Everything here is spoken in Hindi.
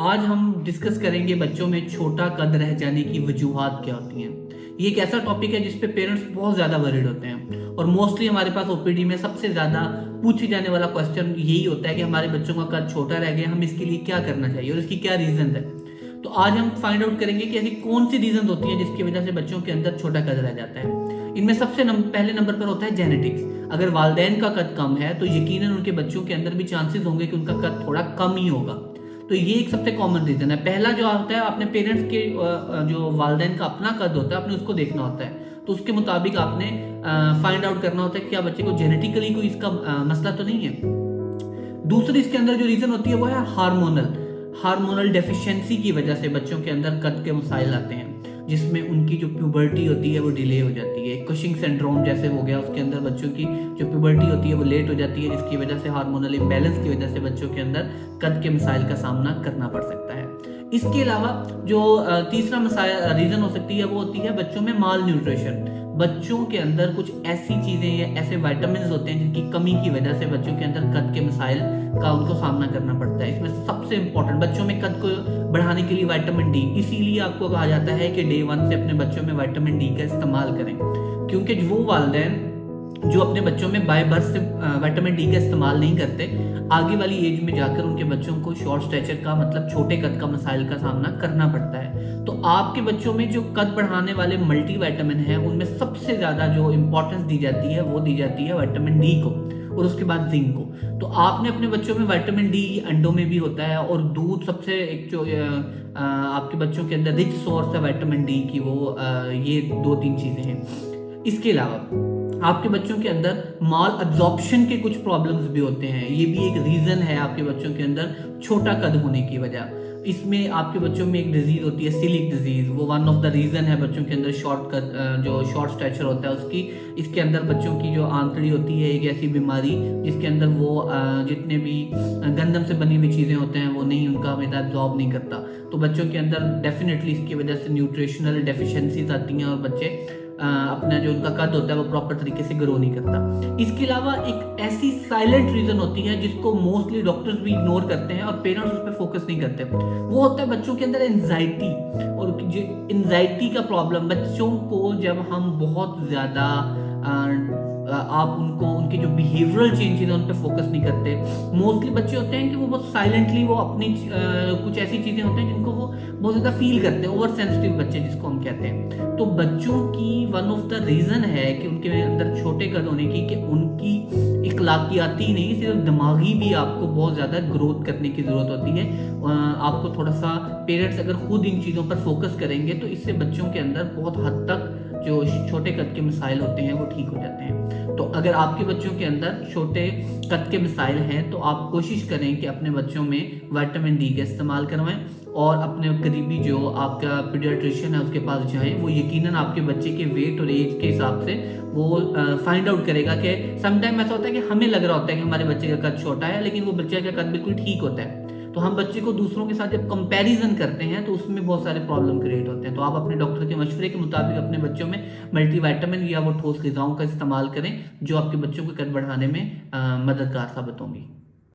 आज हम डिस्कस करेंगे बच्चों में छोटा कद रह जाने की वजूहात क्या होती हैं। ये एक ऐसा टॉपिक है जिस पे पेरेंट्स बहुत ज़्यादा वरीड होते हैं और मोस्टली हमारे पास ओपीडी में सबसे ज़्यादा पूछे जाने वाला क्वेश्चन यही होता है कि हमारे बच्चों का कद छोटा रह गया, हम इसके लिए क्या करना चाहिए और इसकी क्या रीज़न है। तो आज हम फाइंड आउट करेंगे कि ऐसी कौन सी रीज़न होती हैं जिसकी वजह से बच्चों के अंदर छोटा कद रह जाता है। इनमें सबसे पहले नंबर पर होता है जेनेटिक्स। अगर वालिदैन का कद कम है तो यकीनन उनके बच्चों के अंदर भी चांसेस होंगे कि उनका कद थोड़ा कम ही होगा। तो ये एक सबसे कॉमन रीजन है। पहला जो होता है अपने पेरेंट्स के जो वालिदैन का अपना कद होता है आपने उसको देखना होता है, तो उसके मुताबिक आपने फाइंड आउट करना होता है कि क्या बच्चे को जेनेटिकली कोई इसका मसला तो नहीं है। दूसरी इसके अंदर जो रीजन होती है वो है हार्मोनल डेफिशिएंसी की वजह से बच्चों के अंदर कद के मसाइल आते हैं, जिसमें उनकी जो प्यूबर्टी होती है वो डिले हो जाती है। कुशिंग सिंड्रोम जैसे हो गया, उसके अंदर बच्चों की जो प्यूबर्टी होती है वो लेट हो जाती है, जिसकी वजह से हार्मोनल इम्बैलेंस की वजह से बच्चों के अंदर कद के मसाइल का सामना करना पड़ सकता है। इसके अलावा जो तीसरा रीजन हो सकती है वो होती है बच्चों में माल न्यूट्रिशन। बच्चों के अंदर कुछ ऐसी चीजें या ऐसे विटामिन होते हैं जिनकी कमी की वजह से बच्चों के अंदर कद के मसाइल का उनको सामना करना पड़ता है। इसमें सबसे इंपॉर्टेंट बच्चों में कद को बढ़ाने के लिए विटामिन डी, इसीलिए आपको कहा जाता है कि डे 1 से अपने बच्चों में विटामिन डी का इस्तेमाल करें, क्योंकि वो वालिदैन जो अपने बच्चों में बाय बर्थ से विटामिन डी का इस्तेमाल नहीं करते, आगे वाली एज में जाकर उनके बच्चों को शॉर्ट स्टैचर का मतलब छोटे कद का मसाइल का सामना करना पड़ता है। तो आपके बच्चों में जो कद बढ़ाने वाले मल्टी विटामिन है उनमें सबसे ज्यादा जो इंपॉर्टेंस दी जाती है वो दी जाती है विटामिन डी को और उसके बाद जिंक को। तो आपने अपने बच्चों में विटामिन डी अंडों में भी होता है और दूध सबसे एक जो आपके बच्चों के अंदर रिच सोर्स है विटामिन डी की, वो ये 2-3 चीजें हैं। इसके अलावा आपके बच्चों के अंदर माल अब्जॉर्प्शन के कुछ प्रॉब्लम्स भी होते हैं, ये भी एक रीजन है आपके बच्चों के अंदर छोटा कद होने की वजह। इसमें आपके बच्चों में एक डिजीज होती है सिलिक डिजीज, वो वन ऑफ द रीजन है बच्चों के अंदर जो शॉर्ट स्टैचर होता है उसकी। इसके अंदर बच्चों की जो आंतड़ी होती है एक ऐसी बीमारी जिसके अंदर वो जितने भी गंदम से बनी हुई चीज़ें होते हैं वो नहीं उनका मैदा एब्जॉर्ब नहीं करता। तो बच्चों के अंदर डेफिनेटली इसकी वजह से न्यूट्रिशनल डेफिशिएंसीज आती हैं और बच्चे अपना जो उनका कद होता है वो प्रॉपर तरीके से ग्रो नहीं करता। इसके अलावा एक ऐसी साइलेंट रीजन होती है जिसको मोस्टली डॉक्टर्स भी इग्नोर करते हैं और पेरेंट्स उस पर फोकस नहीं करते, वो होता है बच्चों के अंदर एंजाइटी। और जो एंजाइटी का प्रॉब्लम बच्चों को जब हम बहुत ज़्यादा आप उनको उनके जो बिहेवियरल चेंजेस है उन पर फोकस नहीं करते। मोस्टली बच्चे होते हैं कि वो बहुत साइलेंटली वो अपनी कुछ ऐसी चीज़ें होती हैं जिनको वो बहुत ज़्यादा फील करते हैं, ओवर सेंसिटिव बच्चे जिसको हम कहते हैं। तो बच्चों की वन ऑफ द रीज़न है कि उनके अंदर छोटे कद होने की कि उनकी इखलाकियाती नहीं सिर्फ दिमागी भी आपको बहुत ज़्यादा ग्रोथ करने की ज़रूरत होती है। आपको थोड़ा सा पेरेंट्स अगर खुद इन चीज़ों पर फोकस करेंगे तो इससे बच्चों के अंदर बहुत हद तक जो छोटे कद के मसाइल होते हैं वो ठीक हो जाते हैं। तो अगर आपके बच्चों के अंदर छोटे कद के मसाइल हैं तो आप कोशिश करें कि अपने बच्चों में विटामिन डी का इस्तेमाल करवाएं और अपने करीबी जो आपका पीडियाट्रिशियन है उसके पास जाएं। वो यकीनन आपके बच्चे के वेट और एज के हिसाब से वो फाइंड आउट करेगा कि समटाइम ऐसा होता है कि हमें लग रहा होता है कि हमारे बच्चे का कद छोटा है लेकिन वो बच्चे का कद बिल्कुल ठीक होता है। तो हम बच्चे को दूसरों के साथ जब कंपैरिजन करते हैं तो उसमें बहुत सारे प्रॉब्लम क्रिएट होते हैं। तो आप अपने डॉक्टर के मशवरे के मुताबिक अपने बच्चों में मल्टीविटामिन या वो ठोस ग़िज़ाओं का इस्तेमाल करें जो आपके बच्चों को कद बढ़ाने में मददगार साबित होंगी।